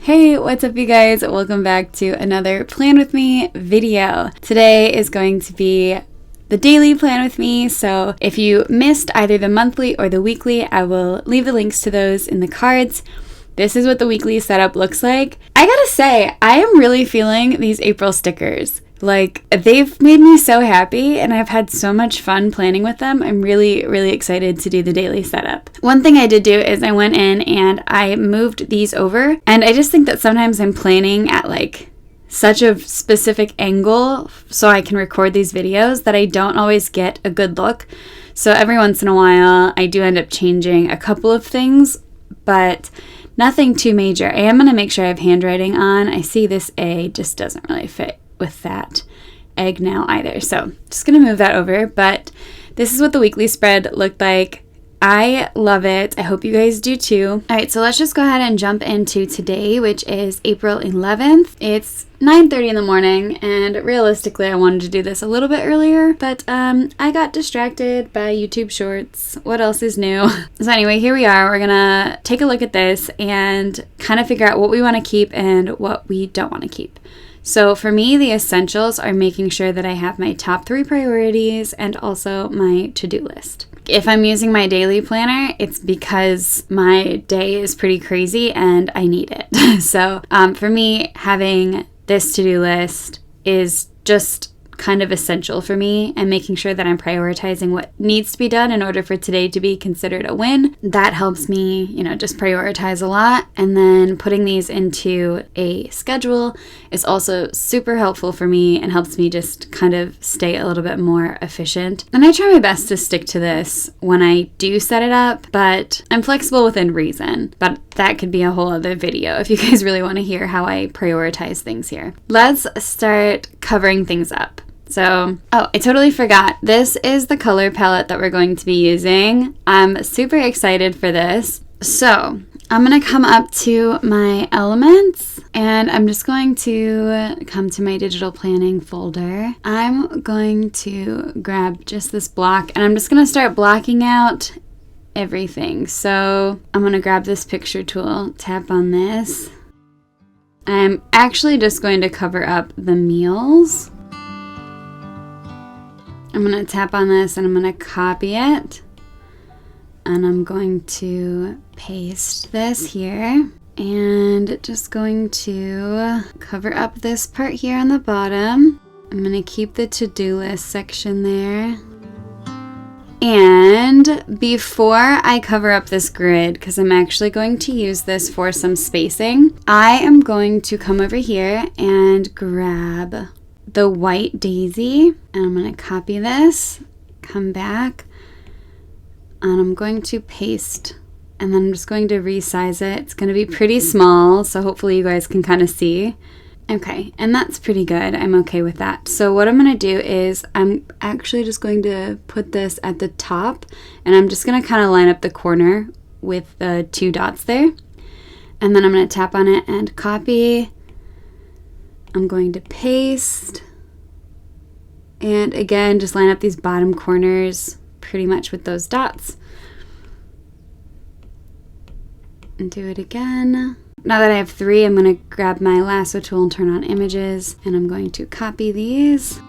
Hey, what's up you guys? Welcome back to another Plan With Me video. Today is going to be the daily plan with me, so if you missed either the monthly or the weekly, I will leave the links to those in the cards. This is what the weekly setup looks like. I gotta say, I am really feeling these April stickers. Like, they've made me so happy and I've had so much fun planning with them. I'm really excited to do the daily setup. One thing I did do is I went in and I moved these over, and I just think that sometimes I'm planning at like such a specific angle so I can record these videos that I don't always get a good look. So every once in a while I do end up changing a couple of things, but nothing too major. I am going to make sure I have handwriting on. I see this A just doesn't really fit with that egg now either. So just going to move that over. But this is what the weekly spread looked like. I love it. I hope you guys do too. All right, so let's just go ahead and jump into today, which is April 11th. It's 9:30 in the morning, and realistically I wanted to do this a little bit earlier, but I got distracted by YouTube Shorts. What else is new? So anyway, here we are. We're gonna take a look at this and kind of figure out what we want to keep and what we don't want to keep. So for me, the essentials are making sure that I have my top 3 priorities and also my to-do list. If I'm using my daily planner, it's because my day is pretty crazy and I need it. So for me, having this to-do list is just kind of essential for me, and making sure that I'm prioritizing what needs to be done in order for today to be considered a win. That helps me, just prioritize a lot. And then putting these into a schedule is also super helpful for me and helps me just kind of stay a little bit more efficient. And I try my best to stick to this when I do set it up, but I'm flexible within reason. But that could be a whole other video if you guys really want to hear how I prioritize things here. Let's start covering things up. So, I totally forgot. This is the color palette that we're going to be using. I'm super excited for this. So, I'm going to come up to my elements, and I'm just going to come to my digital planning folder. I'm going to grab just this block, and I'm just going to start blocking out everything. So, I'm going to grab this picture tool, tap on this. I'm actually just going to cover up the meals. I'm going to tap on this and I'm going to copy it, and I'm going to paste this here, and just going to cover up this part here on the bottom. I'm going to keep the to-do list section there. And before I cover up this grid, because I'm actually going to use this for some spacing, I am going to come over here and grab the white daisy, and I'm going to copy this, come back, and I'm going to paste, and then I'm just going to resize it. It's going to be pretty small, so hopefully you guys can kind of see. Okay, and that's pretty good. I'm okay with that. So what I'm going to do is I'm actually just going to put this at the top, and I'm just going to kind of line up the corner with the 2 dots there, and then I'm going to tap on it and copy. I'm going to paste, and again, just line up these bottom corners pretty much with those dots. And do it again. Now that I have 3, I'm going to grab my lasso tool and turn on images, and I'm going to copy these.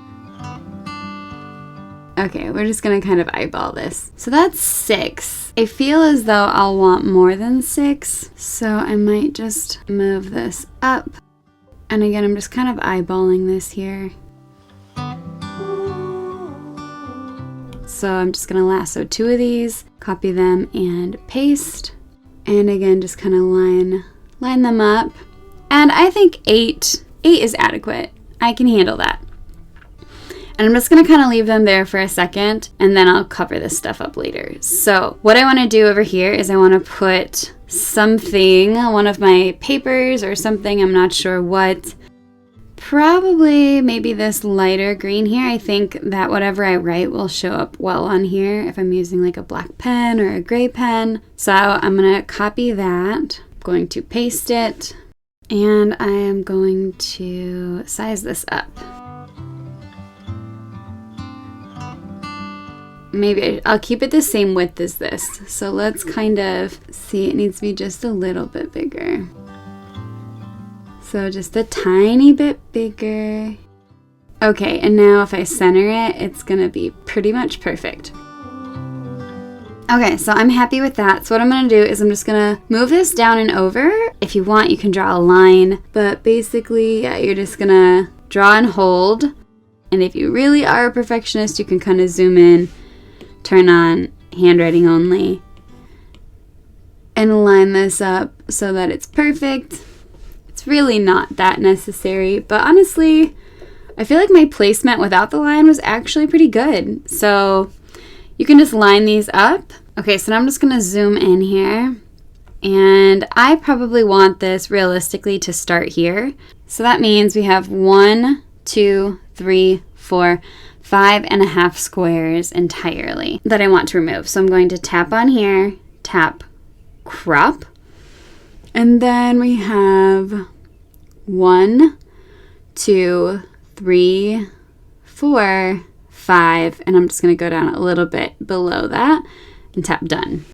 Okay, we're just going to kind of eyeball this. So that's 6. I feel as though I'll want more than 6, so I might just move this up. And again, I'm just kind of eyeballing this here. So I'm just going to lasso 2 of these, copy them, and paste. And again, just kind of line them up. And I think 8 is adequate. I can handle that. And I'm just going to kind of leave them there for a second, and then I'll cover this stuff up later. So what I want to do over here is I want to put something, one of my papers or something, I'm not sure what. Probably maybe this lighter green here. I think that whatever I write will show up well on here if I'm using like a black pen or a gray pen. So I'm going to copy that. I'm going to paste it, and I am going to size this up. Maybe I'll keep it the same width as this. So let's kind of see, it needs to be just a little bit bigger. So just a tiny bit bigger. Okay, and now if I center it, it's gonna be pretty much perfect. Okay, so I'm happy with that. So what I'm gonna do is I'm just gonna move this down and over. If you want, you can draw a line, but basically, yeah, you're just gonna draw and hold. And if you really are a perfectionist, you can kind of zoom in, turn on handwriting only, and line this up so that it's perfect. It's really not that necessary, but honestly, I feel like my placement without the line was actually pretty good. So you can just line these up. Okay, so now I'm just gonna zoom in here, and I probably want this realistically to start here. So that means we have 1, 2, 3, 4, 5.5 squares entirely that I want to remove. So I'm going to tap on here, tap crop, and then we have 1, 2, 3, 4, 5, and I'm just going to go down a little bit below that and tap done.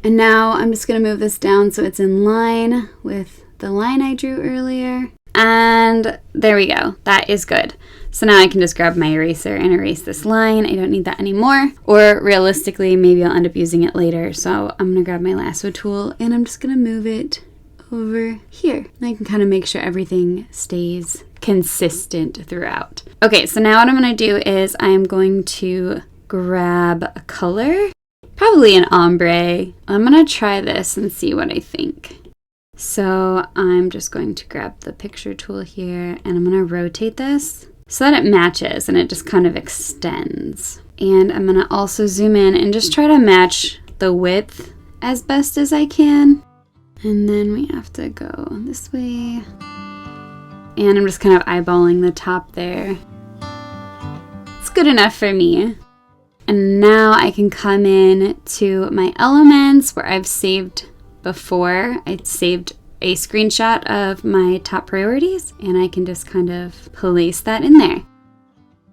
And now I'm just going to move this down so it's in line with the line I drew earlier. And there we go. That is good. So now I can just grab my eraser and erase this line. I don't need that anymore. Or realistically, maybe I'll end up using it later. So I'm going to grab my lasso tool and I'm just going to move it over here. And I can kind of make sure everything stays consistent throughout. Okay, so now what I'm going to do is I'm going to grab a color, probably an ombre. I'm going to try this and see what I think. So I'm just going to grab the picture tool here and I'm going to rotate this so that it matches and it just kind of extends. And I'm going to also zoom in and just try to match the width as best as I can. And then we have to go this way. And I'm just kind of eyeballing the top there. It's good enough for me. And now I can come in to my elements where I've saved before. I saved a screenshot of my top priorities and I can just kind of place that in there.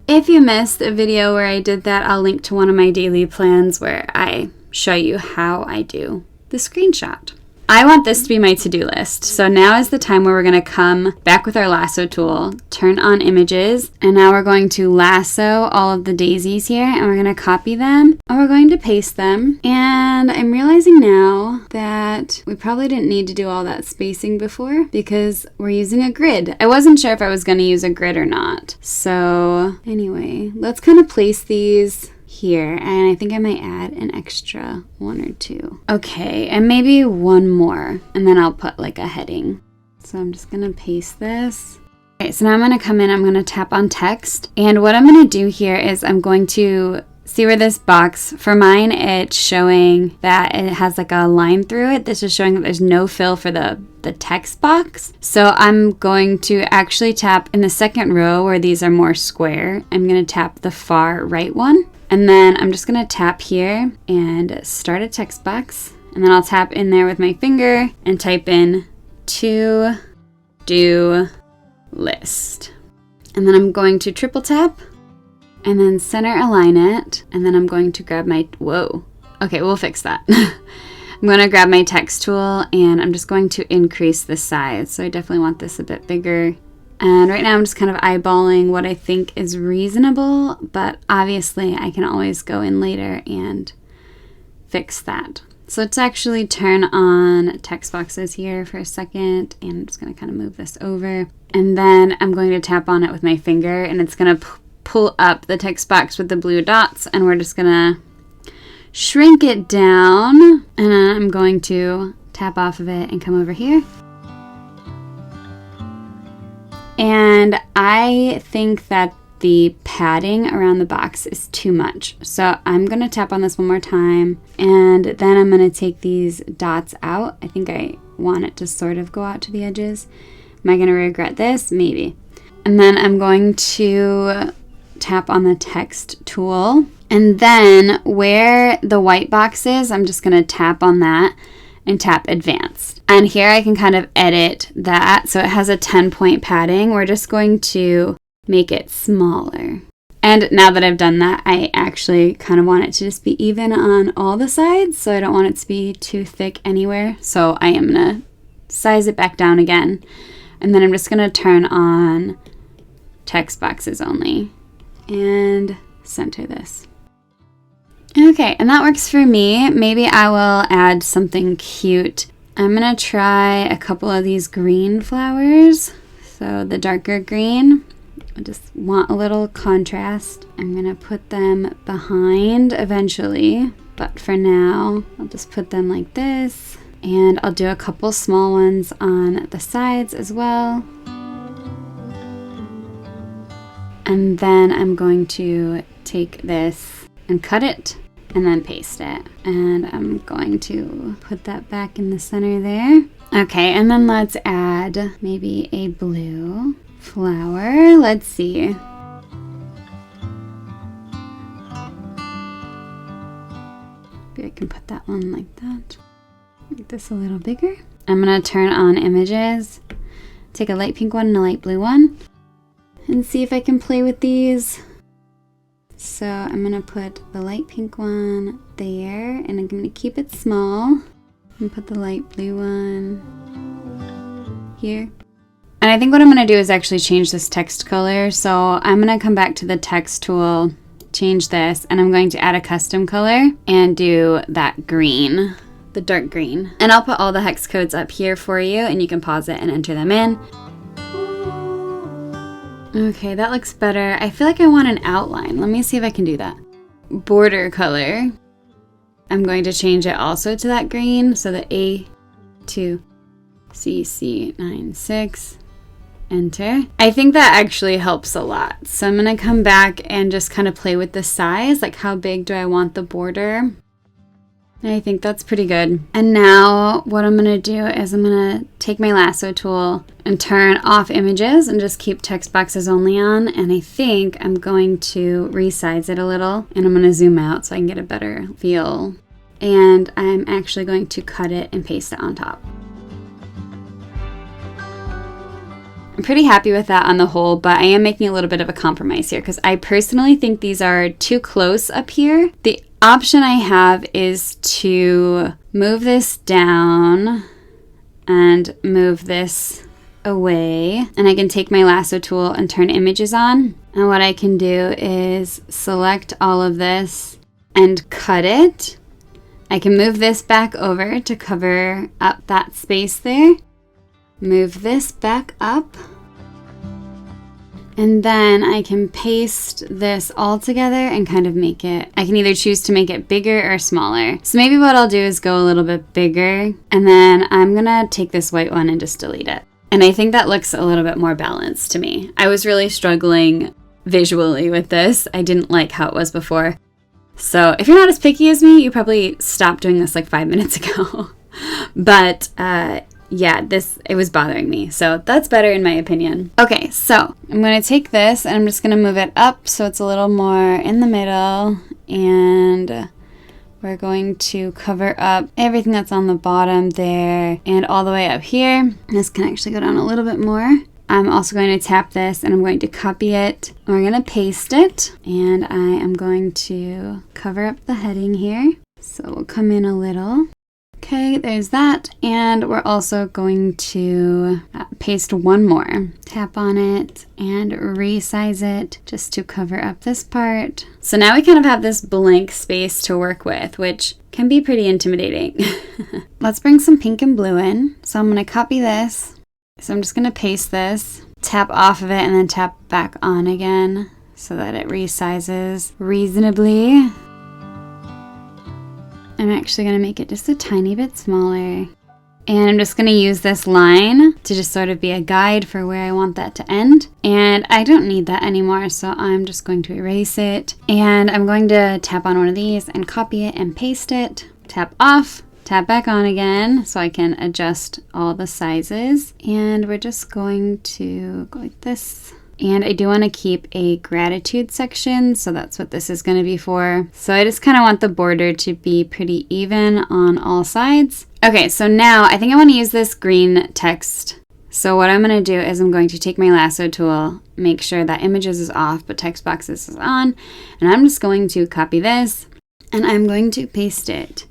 If you missed a video where I did that, I'll link to one of my daily plans where I show you how I do the screenshot. I want this to be my to-do list. So now is the time where we're going to come back with our lasso tool, turn on images, and now we're going to lasso all of the daisies here and we're going to copy them and we're going to paste them. And I'm realizing now that we probably didn't need to do all that spacing before because we're using a grid. I wasn't sure if I was going to use a grid or not. So anyway, let's kind of place these here, and I think I might add an extra 1 or 2. Okay, and maybe one more, and then I'll put like a heading. So I'm just gonna paste this. Okay, so now I'm gonna come in, I'm gonna tap on text, and what I'm gonna do here is I'm going to see where this box, for mine it's showing that it has like a line through it. This is showing that there's no fill for the text box. So I'm going to actually tap in the second row where these are more square. I'm gonna tap the far right one. And then I'm just going to tap here and start a text box. And then I'll tap in there with my finger and type in to-do list. And then I'm going to triple tap and then center align it. And then I'm going to grab my, whoa. Okay, we'll fix that. I'm going to grab my text tool and I'm just going to increase the size. So I definitely want this a bit bigger. And right now I'm just kind of eyeballing what I think is reasonable, but obviously I can always go in later and fix that. So let's actually turn on text boxes here for a second, and I'm just going to kind of move this over. And then I'm going to tap on it with my finger, and it's going to pull up the text box with the blue dots, and we're just going to shrink it down. And then I'm going to tap off of it and come over here. And I think that the padding around the box is too much. So I'm going to tap on this one more time. And then I'm going to take these dots out. I think I want it to sort of go out to the edges. Am I going to regret this? Maybe. And then I'm going to tap on the text tool. And then where the white box is, I'm just going to tap on that and tap advanced. And here I can kind of edit that. So it has a 10-point padding. We're just going to make it smaller. And now that I've done that, I actually kind of want it to just be even on all the sides. So I don't want it to be too thick anywhere. So I am gonna size it back down again. And then I'm just going to turn on text boxes only and center this. Okay, and that works for me. Maybe I will add something cute. I'm going to try a couple of these green flowers. So the darker green. I just want a little contrast. I'm going to put them behind eventually, but for now, I'll just put them like this. And I'll do a couple small ones on the sides as well. And then I'm going to take this and cut it and then paste it. And I'm going to put that back in the center there. Okay, and then let's add maybe a blue flower. Let's see. Maybe I can put that one like that. Make this a little bigger. I'm gonna turn on images, take a light pink one and a light blue one, and see if I can play with these. So I'm gonna put the light pink one there, and I'm gonna keep it small, and put the light blue one here. And I think what I'm gonna do is actually change this text color. So I'm gonna come back to the text tool, change this, and I'm going to add a custom color and do that green, the dark green. And I'll put all the hex codes up here for you, and you can pause it and enter them in. Okay, that looks better. I feel like I want an outline. Let me see if I can do that. Border color. I'm going to change it also to that green. So the A2CC96. Enter. I think that actually helps a lot. So I'm going to come back and just kind of play with the size. Like, how big do I want the border? I think that's pretty good. And now what I'm going to do is I'm going to take my lasso tool and turn off images and just keep text boxes only on. And I think I'm going to resize it a little, and I'm going to zoom out so I can get a better feel. And I'm actually going to cut it and paste it on top. I'm pretty happy with that on the whole, but I am making a little bit of a compromise here because I personally think these are too close up here. The option I have is to move this down and move this away, and I can take my lasso tool and turn images on. And what I can do is select all of this and cut it. I can move this back over to cover up that space there. Move this back up. And then I can paste this all together and kind of make it, I can either choose to make it bigger or smaller. So maybe what I'll do is go a little bit bigger, and then I'm gonna take this white one and just delete it. And I think that looks a little bit more balanced to me. I was really struggling visually with this. I didn't like how it was before. So if you're not as picky as me, you probably stopped doing this like 5 minutes ago. But yeah, it was bothering me. So that's better in my opinion. Okay, so I'm going to take this and I'm just going to move it up so it's a little more in the middle. And we're going to cover up everything that's on the bottom there and all the way up here. This can actually go down a little bit more. I'm also going to tap this and I'm going to copy it. And we're going to paste it. And I am going to cover up the heading here. So we'll come in a little. Okay, there's that, and we're also going to paste one more. Tap on it and resize it just to cover up this part. So now we kind of have this blank space to work with, which can be pretty intimidating. Let's bring some pink and blue in. So I'm going to copy this. So I'm just going to paste this, tap off of it, and then tap back on again so that it resizes reasonably. I'm actually going to make it just a tiny bit smaller. And I'm just going to use this line to just sort of be a guide for where I want that to end. And I don't need that anymore, so I'm just going to erase it. And I'm going to tap on one of these and copy it and paste it. Tap off, tap back on again so I can adjust all the sizes. And we're just going to go like this. And I do want to keep a gratitude section, so that's what this is going to be for. So I just kind of want the border to be pretty even on all sides. Okay, so now I think I want to use this green text. So what I'm going to do is I'm going to take my lasso tool, make sure that images is off, but text boxes is on. And I'm just going to copy this, and I'm going to paste it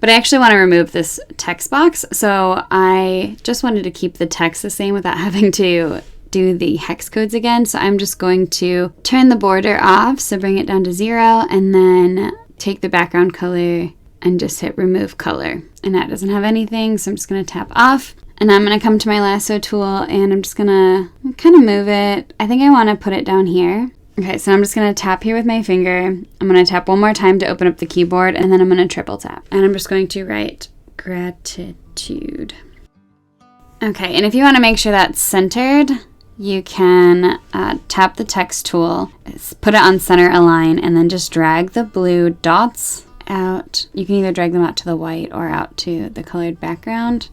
But I actually want to remove this text box, so I just wanted to keep the text the same without having to do the hex codes again. So I'm just going to turn the border off, so bring it down to 0, and then take the background color and just hit remove color. And that doesn't have anything, so I'm just going to tap off. And I'm going to come to my lasso tool and I'm just going to kind of move it. I think I want to put it down here. Okay, so I'm just going to tap here with my finger. I'm going to tap one more time to open up the keyboard, and then I'm going to triple tap. And I'm just going to write gratitude. Okay, and if you want to make sure that's centered, you can tap the text tool, put it on center align, and then just drag the blue dots out. You can either drag them out to the white or out to the colored background.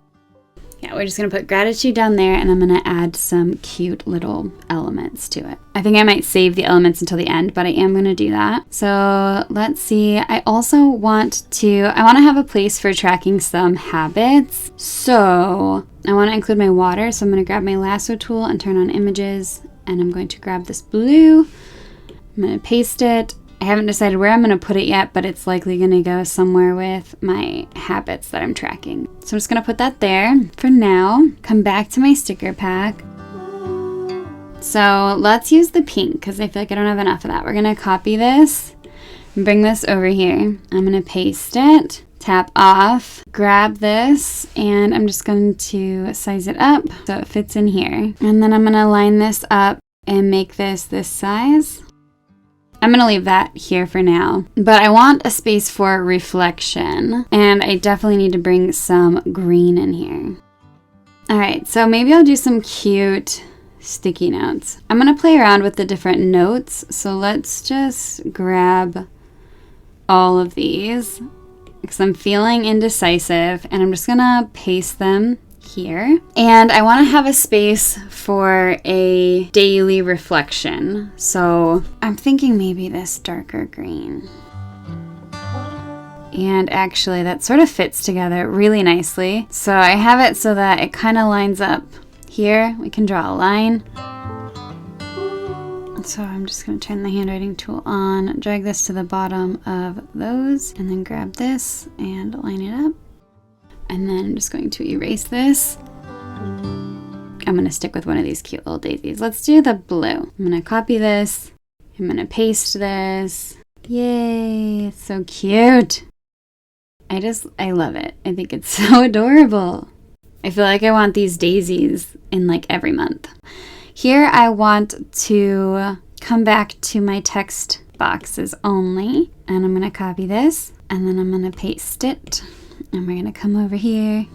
Yeah, we're just going to put gratitude down there, and I'm going to add some cute little elements to it. I think I might save the elements until the end, but I am going to do that. So let's see. I also want to have a place for tracking some habits. So I want to include my water. So I'm going to grab my lasso tool and turn on images, and I'm going to grab this blue. I'm going to paste it. I haven't decided where I'm going to put it yet, but it's likely going to go somewhere with my habits that I'm tracking. So I'm just going to put that there for now. Come back to my sticker pack. So let's use the pink because I feel like I don't have enough of that. We're going to copy this and bring this over here. I'm going to paste it, tap off, grab this, and I'm just going to size it up so it fits in here. And then I'm going to line this up and make this size. I'm going to leave that here for now, but I want a space for reflection, and I definitely need to bring some green in here. All right, so maybe I'll do some cute sticky notes. I'm going to play around with the different notes, so let's just grab all of these because I'm feeling indecisive, and I'm just going to paste them here. And I want to have a space for a daily reflection. So I'm thinking maybe this darker green. And actually that sort of fits together really nicely. So I have it so that it kind of lines up here. We can draw a line. So I'm just going to turn the handwriting tool on, drag this to the bottom of those, and then grab this and line it up. And then I'm just going to erase this. I'm going to stick with one of these cute little daisies. Let's do the blue. I'm going to copy this. I'm going to paste this. Yay, it's so cute. I love it. I think it's so adorable. I feel like I want these daisies in like every month. Here I want to come back to my text boxes only. And I'm going to copy this. And then I'm going to paste it. And we're going to come over here.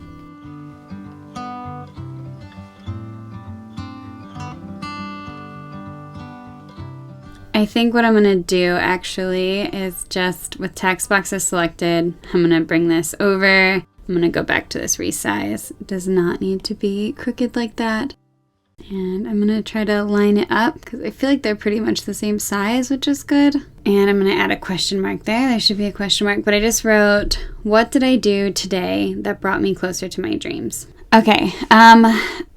I think what I'm going to do actually is just with text boxes selected, I'm going to bring this over. I'm going to go back to this resize. It does not need to be crooked like that. And I'm going to try to line it up because I feel like they're pretty much the same size, which is good. And I'm going to add a question mark there. There should be a question mark, but I just wrote, what did I do today that brought me closer to my dreams? Okay,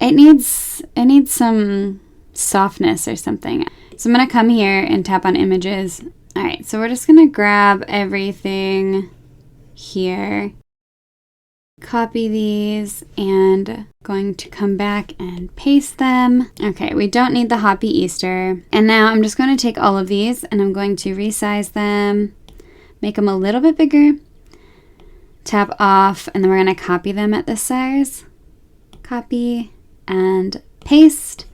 it needs some softness or something. So I'm going to come here and tap on images. All right, so we're just going to grab everything here. Copy these and going to come back and paste them. Okay, we don't need the Happy Easter. And now I'm just going to take all of these and I'm going to resize them, make them a little bit bigger, tap off, and then we're going to copy them at this size. Copy and paste.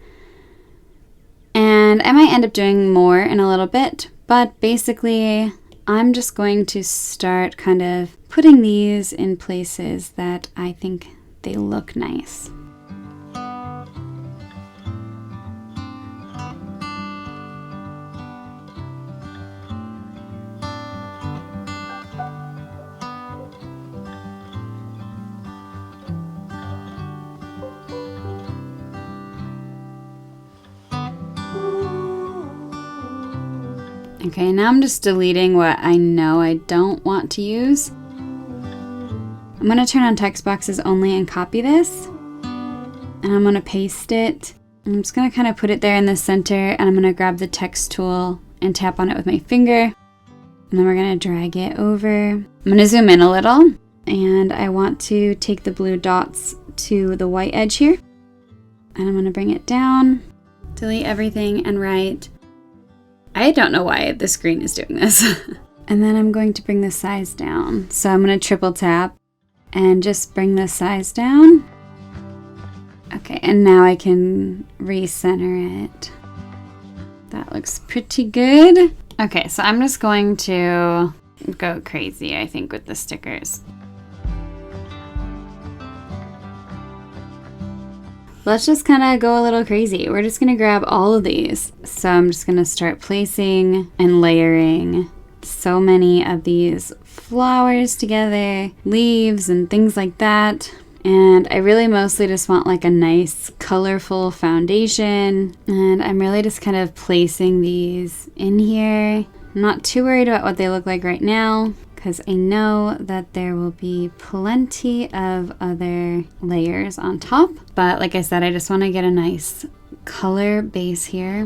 And I might end up doing more in a little bit, but basically I'm just going to start kind of putting these in places that I think they look nice. Okay, now I'm just deleting what I know I don't want to use. I'm going to turn on text boxes only and copy this. And I'm going to paste it. I'm just going to kind of put it there in the center, and I'm going to grab the text tool and tap on it with my finger. And then we're going to drag it over. I'm going to zoom in a little. And I want to take the blue dots to the white edge here. And I'm going to bring it down, delete everything, and write. I don't know why the screen is doing this. And then I'm going to bring the size down. So I'm going to triple tap and just bring the size down. Okay, and now I can recenter it. That looks pretty good. Okay, so I'm just going to go crazy, I think, with the stickers. Let's just kind of go a little crazy. We're just gonna grab all of these. So I'm just gonna start placing and layering so many of these flowers together, leaves and things like that. And I really mostly just want like a nice colorful foundation. And I'm really just kind of placing these in here. I'm not too worried about what they look like right now, because I know that there will be plenty of other layers on top. But like I said, I just want to get a nice color base here.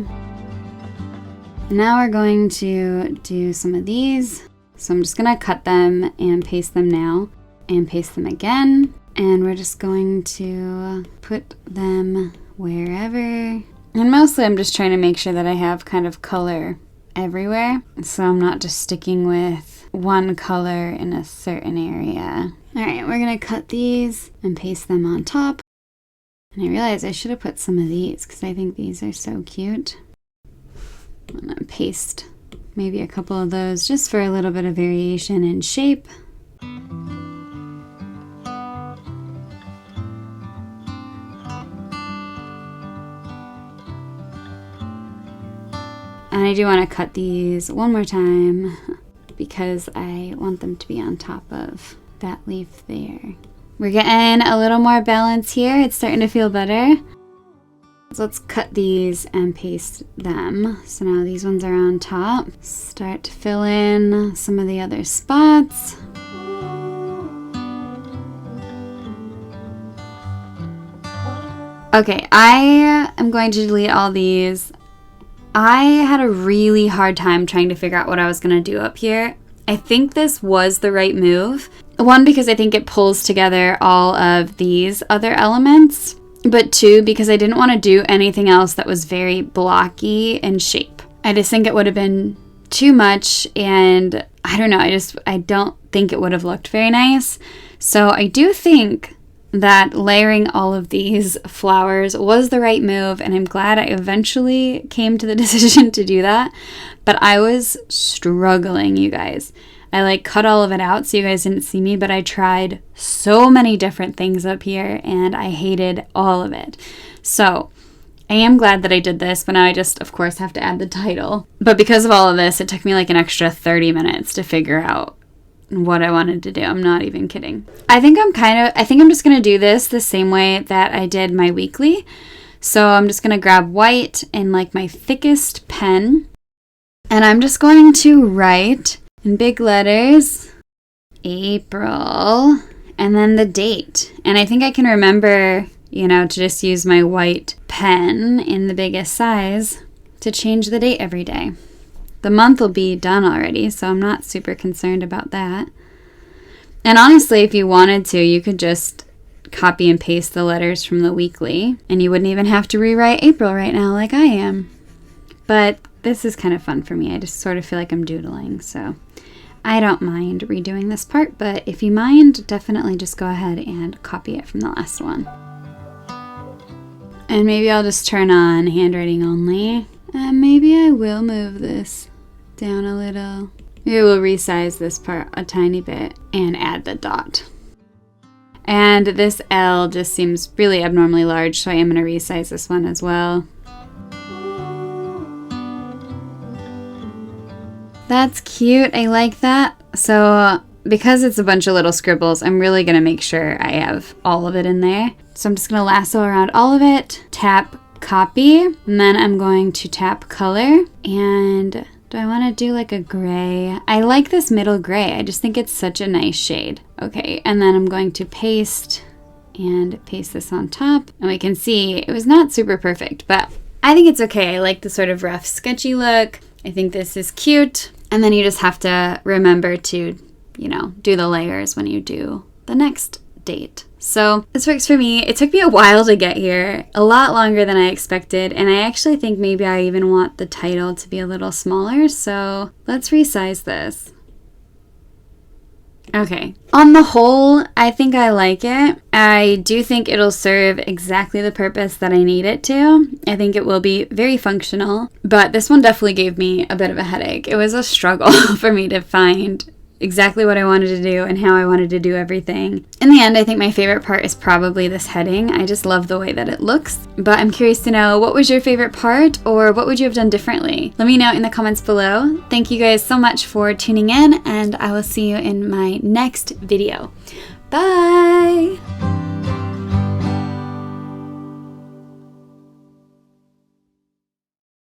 Now we're going to do some of these. So I'm just going to cut them and paste them now, and paste them again. And we're just going to put them wherever. And mostly I'm just trying to make sure that I have kind of color everywhere, so I'm not just sticking with one color in a certain area. All right, we're gonna cut these and paste them on top. And I realized I should have put some of these because I think these are so cute. I'm gonna paste maybe a couple of those just for a little bit of variation in shape. And I do want to cut these one more time because I want them to be on top of that leaf there. We're getting a little more balance here. It's starting to feel better. So let's cut these and paste them. So now these ones are on top. Start to fill in some of the other spots. Okay, I am going to delete all these. I had a really hard time trying to figure out what I was going to do up here. I think this was the right move. One, because I think it pulls together all of these other elements. But two, because I didn't want to do anything else that was very blocky in shape. I just think it would have been too much, and I don't know, I don't think it would have looked very nice. So I do think that layering all of these flowers was the right move, and I'm glad I eventually came to the decision to do that. But I was struggling, you guys. I like cut all of it out so you guys didn't see me, but I tried so many different things up here and I hated all of it. So I am glad that I did this, but now I just, of course, have to add the title. But because of all of this, it took me like an extra 30 minutes to figure out what I wanted to do. I'm not even kidding. I think I'm just going to do this the same way that I did my weekly. So I'm just going to grab white and like my thickest pen, and I'm just going to write in big letters, April, and then the date. And I think I can remember, to just use my white pen in the biggest size to change the date every day. The month will be done already, so I'm not super concerned about that. And honestly, if you wanted to, you could just copy and paste the letters from the weekly, and you wouldn't even have to rewrite April right now like I am. But this is kind of fun for me. I just sort of feel like I'm doodling, so I don't mind redoing this part, but if you mind, definitely just go ahead and copy it from the last one. And maybe I'll just turn on handwriting only. Maybe I will move this down a little. Maybe we'll resize this part a tiny bit and add the dot. And this L just seems really abnormally large, so I am going to resize this one as well. That's cute. I like that. So because it's a bunch of little scribbles, I'm really going to make sure I have all of it in there. So I'm just going to lasso around all of it, tap copy, and then I'm going to tap color. And do I want to do like a gray? I like this middle gray. I just think it's such a nice shade. Okay, and then I'm going to paste and paste this on top. And we can see it was not super perfect, but I think it's okay. I like the sort of rough, sketchy look. I think this is cute. And then you just have to remember to, do the layers when you do the next date. So this works for me. It took me a while to get here, a lot longer than I expected, and I actually think maybe I even want the title to be a little smaller, so let's resize this. Okay, on the whole, I think I like it. I do think it'll serve exactly the purpose that I need it to. I think it will be very functional, but this one definitely gave me a bit of a headache. It was a struggle for me to find exactly what I wanted to do and how I wanted to do everything. In the end, I think my favorite part is probably this heading. I just love the way that it looks. But I'm curious to know, what was your favorite part, or what would you have done differently? Let me know in the comments below. Thank you guys so much for tuning in, and I will see you in my next video. Bye!